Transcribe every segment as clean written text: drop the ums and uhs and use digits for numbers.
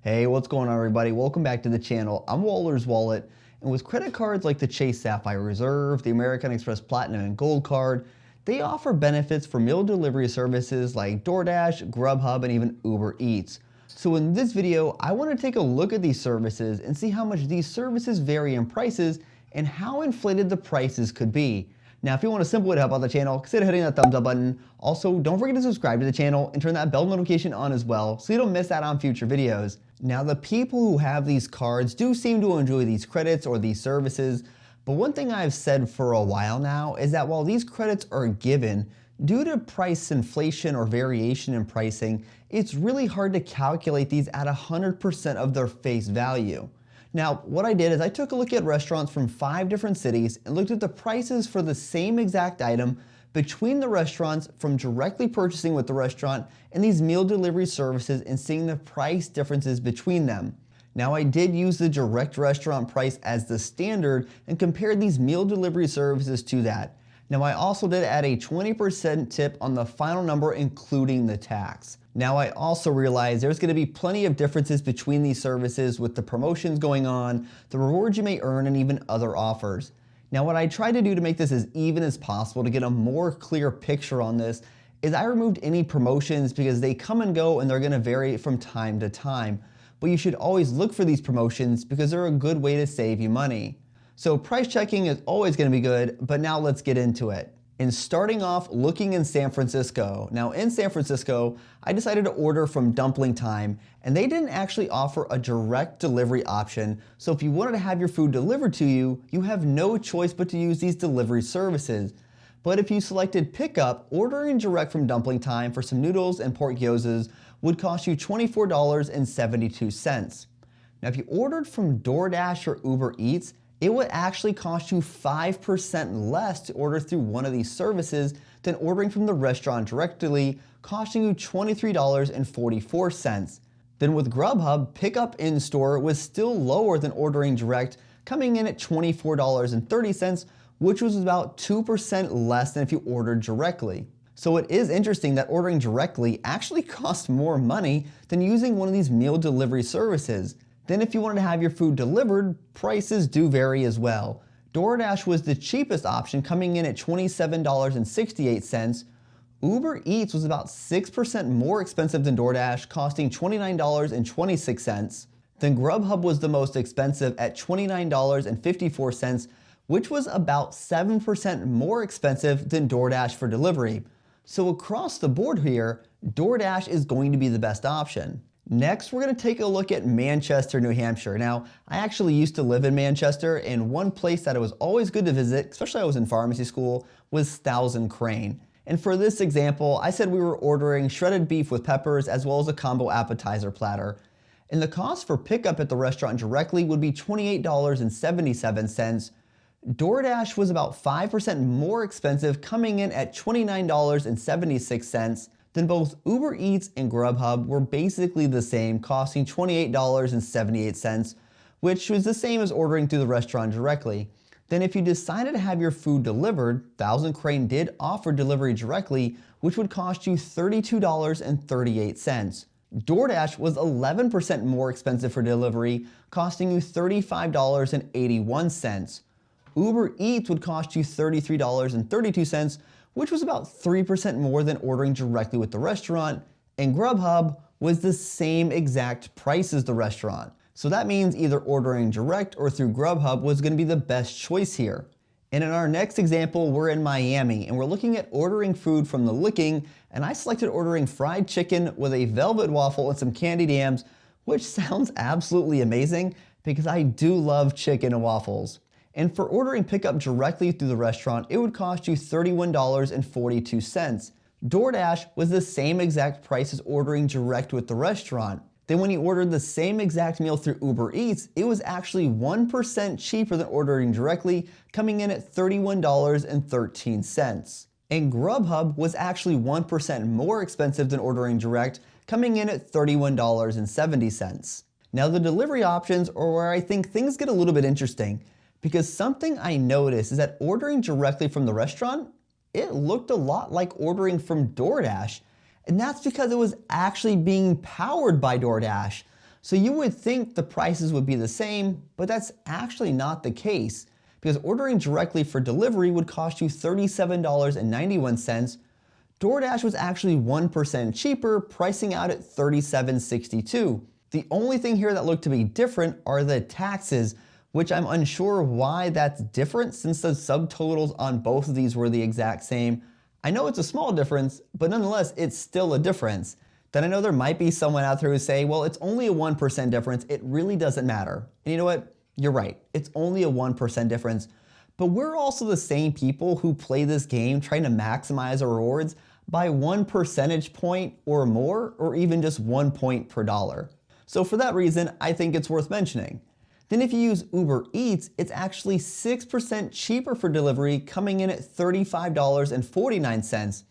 Hey, what's going on everybody? Welcome back to the channel. I'm Waller's Wallet, and with credit cards like the Chase Sapphire Reserve, the American Express Platinum and Gold card, they offer benefits for meal delivery services like DoorDash, GrubHub, and even UberEats. So in this video, I want to take a look at these services and see how much these services vary in prices and how inflated the prices could be. Now, if you want a simple way to help out the channel, consider hitting that thumbs up button. Also, don't forget to subscribe to the channel and turn that bell notification on as well so you don't miss out on future videos. Now, the people who have these cards do seem to enjoy these credits or these services, but one thing I've said for a while now is that while these credits are given, due to price inflation or variation in pricing, it's really hard to calculate these at 100% of their face value. Now, what I did is I took a look at restaurants from 5 different cities and looked at the prices for the same exact item between the restaurants from directly purchasing with the restaurant and these meal delivery services and seeing the price differences between them. Now, I did use the direct restaurant price as the standard and compared these meal delivery services to that. Now, I also did add a 20% tip on the final number, including the tax. Now, I also realized there's going to be plenty of differences between these services with the promotions going on, the rewards you may earn, and even other offers. Now, what I tried to do to make this as even as possible to get a more clear picture on this is I removed any promotions because they come and go and they're going to vary from time to time. But you should always look for these promotions because they're a good way to save you money. So price checking is always going to be good, but now let's get into it. And starting off looking in San Francisco. Now in San Francisco, I decided to order from Dumpling Time, and they didn't actually offer a direct delivery option. So if you wanted to have your food delivered to you, you have no choice but to use these delivery services. But if you selected pickup, ordering direct from Dumpling Time for some noodles and pork gyozas would cost you $24.72. Now if you ordered from DoorDash or UberEats, it would actually cost you 5% less to order through one of these services than ordering from the restaurant directly, costing you $23.44. Then with GrubHub, pickup in-store was still lower than ordering direct, coming in at $24.30, which was about 2% less than if you ordered directly. So it is interesting that ordering directly actually costs more money than using one of these meal delivery services. Then if you wanted to have your food delivered, prices do vary as well. DoorDash was the cheapest option, coming in at $27.68. UberEats was about 6% more expensive than DoorDash, costing $29.26. Then GrubHub was the most expensive at $29.54, which was about 7% more expensive than DoorDash for delivery. So across the board here, DoorDash is going to be the best option. Next, we're going to take a look at Manchester, New Hampshire. Now, I actually used to live in Manchester, and one place that it was always good to visit, especially I was in pharmacy school, was Thousand Crane. And for this example, I said we were ordering shredded beef with peppers as well as a combo appetizer platter. And the cost for pickup at the restaurant directly would be $28.77. DoorDash was about 5% more expensive, coming in at $29.76. Then both UberEats and GrubHub were basically the same, costing $28.78, which was the same as ordering through the restaurant directly. Then if you decided to have your food delivered, Thousand Crane did offer delivery directly, which would cost you $32.38. DoorDash was 11% more expensive for delivery, costing you $35.81. UberEats would cost you $33.32, which was about 3% more than ordering directly with the restaurant, and GrubHub was the same exact price as the restaurant. So that means either ordering direct or through GrubHub was going to be the best choice here. And in our next example, we're in Miami, and we're looking at ordering food from the Licking, and I selected ordering fried chicken with a velvet waffle and some candied yams, which sounds absolutely amazing because I do love chicken and waffles. And for ordering pickup directly through the restaurant, it would cost you $31.42. DoorDash was the same exact price as ordering direct with the restaurant. Then when you ordered the same exact meal through UberEats, it was actually 1% cheaper than ordering directly, coming in at $31.13. And GrubHub was actually 1% more expensive than ordering direct, coming in at $31.70. Now the delivery options are where I think things get a little bit interesting, because something I noticed is that ordering directly from the restaurant, it looked a lot like ordering from DoorDash. And that's because it was actually being powered by DoorDash. So you would think the prices would be the same, but that's actually not the case, because ordering directly for delivery would cost you $37.91. DoorDash was actually 1% cheaper, pricing out at $37.62. The only thing here that looked to be different are the taxes, which I'm unsure why that's different since the subtotals on both of these were the exact same. I know it's a small difference, but nonetheless, it's still a difference. Then I know there might be someone out there who say, well, it's only a 1% difference, it really doesn't matter. And you know what? You're right, it's only a 1% difference. But we're also the same people who play this game trying to maximize our rewards by 1 percentage point or more, or even just 1 point per dollar. So for that reason, I think it's worth mentioning. Then if you use UberEats, it's actually 6% cheaper for delivery, coming in at $35.49.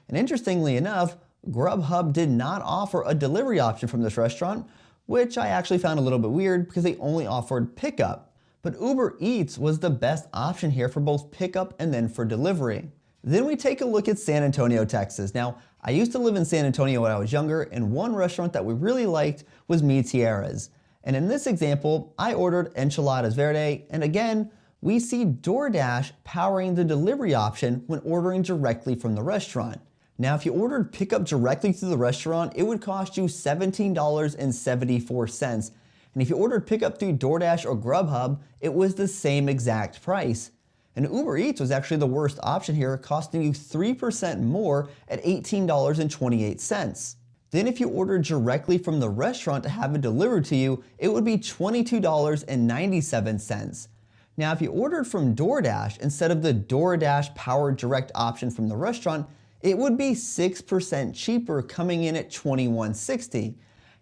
And interestingly enough, GrubHub did not offer a delivery option from this restaurant, which I actually found a little bit weird because they only offered pickup. But UberEats was the best option here for both pickup and then for delivery. Then we take a look at San Antonio, Texas. Now, I used to live in San Antonio when I was younger, and one restaurant that we really liked was Mi Tierra's. And in this example, I ordered enchiladas verde, and again, we see DoorDash powering the delivery option when ordering directly from the restaurant. Now, if you ordered pickup directly through the restaurant, it would cost you $17.74. And if you ordered pickup through DoorDash or GrubHub, it was the same exact price. And UberEats was actually the worst option here, costing you 3% more at $18.28. Then if you ordered directly from the restaurant to have it delivered to you, it would be $22.97. Now, if you ordered from DoorDash instead of the DoorDash powered direct option from the restaurant, it would be 6% cheaper, coming in at $21.60.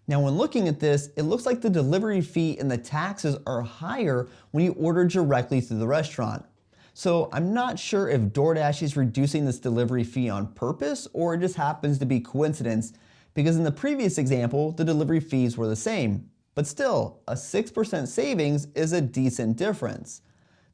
Now, when looking at this, it looks like the delivery fee and the taxes are higher when you order directly through the restaurant. So I'm not sure if DoorDash is reducing this delivery fee on purpose or it just happens to be coincidence, because in the previous example, the delivery fees were the same. But still, a 6% savings is a decent difference.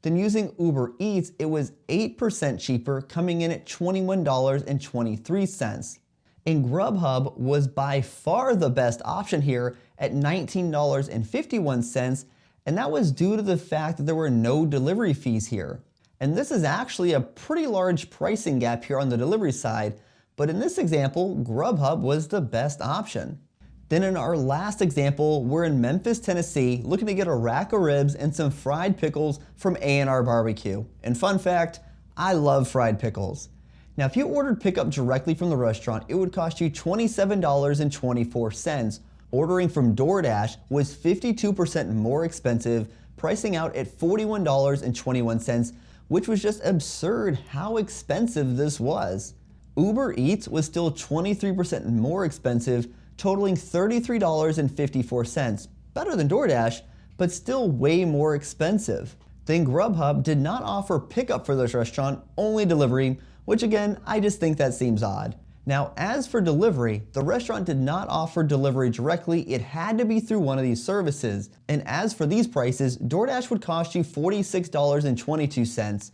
Then using UberEats, it was 8% cheaper, coming in at $21.23. And GrubHub was by far the best option here at $19.51, and that was due to the fact that there were no delivery fees here. And this is actually a pretty large pricing gap here on the delivery side, but in this example, GrubHub was the best option. Then in our last example, we're in Memphis, Tennessee, looking to get a rack of ribs and some fried pickles from A&R Barbecue. And fun fact, I love fried pickles. Now, if you ordered pickup directly from the restaurant, it would cost you $27.24. Ordering from DoorDash was 52% more expensive, pricing out at $41.21, which was just absurd how expensive this was. UberEats was still 23% more expensive, totaling $33.54, better than DoorDash, but still way more expensive. Then GrubHub did not offer pickup for this restaurant, only delivery, which again, I just think that seems odd. Now, as for delivery, the restaurant did not offer delivery directly, it had to be through one of these services. And as for these prices, DoorDash would cost you $46.22.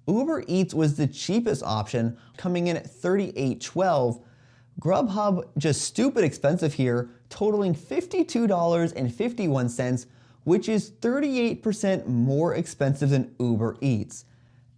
UberEats was the cheapest option, coming in at $38.12. GrubHub, just stupid expensive here, totaling $52.51, which is 38% more expensive than UberEats.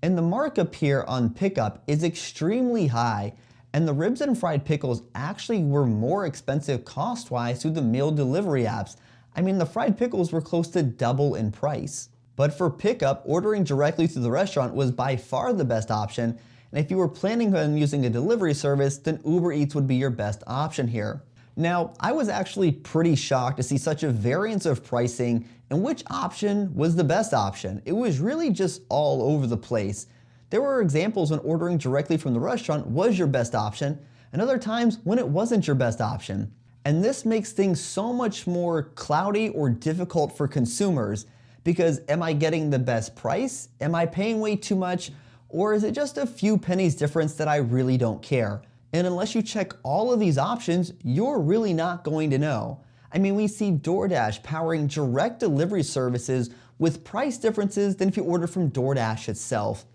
And the markup here on pickup is extremely high, and the ribs and fried pickles actually were more expensive cost-wise through the meal delivery apps. I mean, the fried pickles were close to double in price. But for pickup, ordering directly through the restaurant was by far the best option, and if you were planning on using a delivery service, then UberEats would be your best option here. Now, I was actually pretty shocked to see such a variance of pricing and which option was the best option. It was really just all over the place. There were examples when ordering directly from the restaurant was your best option, and other times when it wasn't your best option. And this makes things so much more cloudy or difficult for consumers, because am I getting the best price? Am I paying way too much? Or is it just a few pennies difference that I really don't care? And unless you check all of these options, you're really not going to know. I mean, we see DoorDash powering direct delivery services with price differences than if you order from DoorDash itself.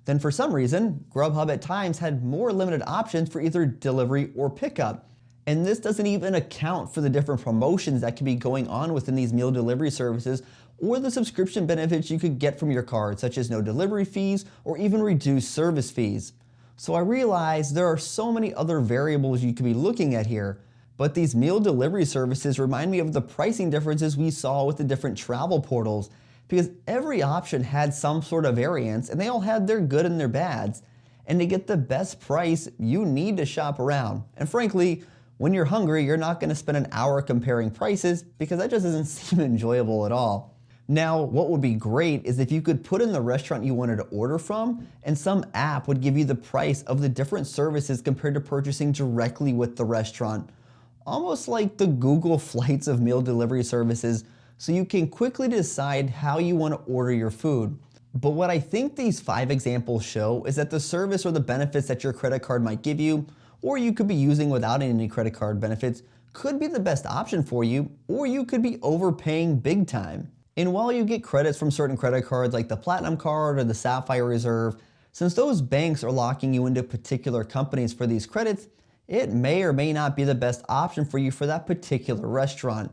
Then for some reason, GrubHub at times had more limited options for either delivery or pickup. And this doesn't even account for the different promotions that could be going on within these meal delivery services or the subscription benefits you could get from your card, such as no delivery fees or even reduced service fees. So I realize there are so many other variables you could be looking at here, but these meal delivery services remind me of the pricing differences we saw with the different travel portals, because every option had some sort of variance and they all had their good and their bads. And to get the best price, you need to shop around. And frankly, when you're hungry, you're not going to spend an hour comparing prices because that just doesn't seem enjoyable at all. Now, what would be great is if you could put in the restaurant you wanted to order from, and some app would give you the price of the different services compared to purchasing directly with the restaurant. Almost like the Google Flights of meal delivery services, so you can quickly decide how you want to order your food. But what I think these 5 examples show is that the service or the benefits that your credit card might give you, or you could be using without any credit card benefits, could be the best option for you, or you could be overpaying big time. And while you get credits from certain credit cards like the Platinum Card or the Sapphire Reserve, since those banks are locking you into particular companies for these credits, it may or may not be the best option for you for that particular restaurant.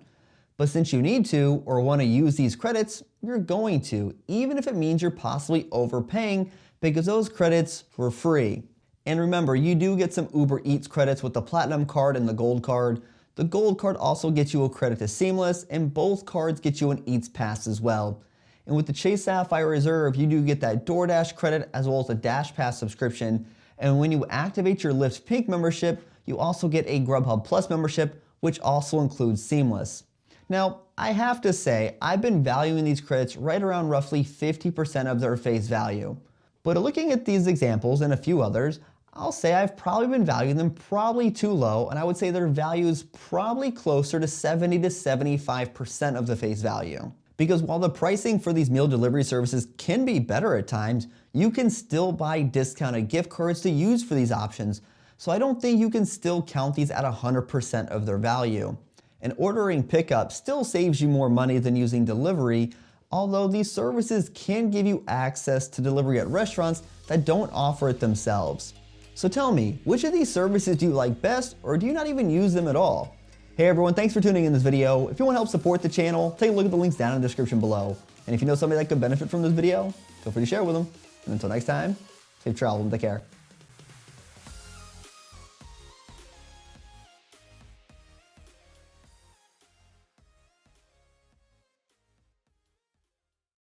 But since you need to or want to use these credits, you're going to, even if it means you're possibly overpaying because those credits were free. And remember, you do get some UberEats credits with the Platinum Card and the Gold Card. The Gold Card also gets you a credit to Seamless, and both cards get you an Eats Pass as well. And with the Chase Sapphire Reserve, you do get that DoorDash credit as well as a Dash Pass subscription. And when you activate your Lyft Pink membership, you also get a GrubHub Plus membership, which also includes Seamless. Now, I have to say, I've been valuing these credits right around roughly 50% of their face value. But looking at these examples and a few others, I'll say I've probably been valuing them probably too low, and I would say their value is probably closer to 70 to 75% of the face value. Because while the pricing for these meal delivery services can be better at times, you can still buy discounted gift cards to use for these options. So I don't think you can still count these at 100% of their value. And ordering pickup still saves you more money than using delivery, although these services can give you access to delivery at restaurants that don't offer it themselves. So tell me, which of these services do you like best, or do you not even use them at all? Hey everyone, thanks for tuning in this video. If you want to help support the channel, take a look at the links down in the description below. And if you know somebody that could benefit from this video, feel free to share it with them. And until next time, safe travel and take care.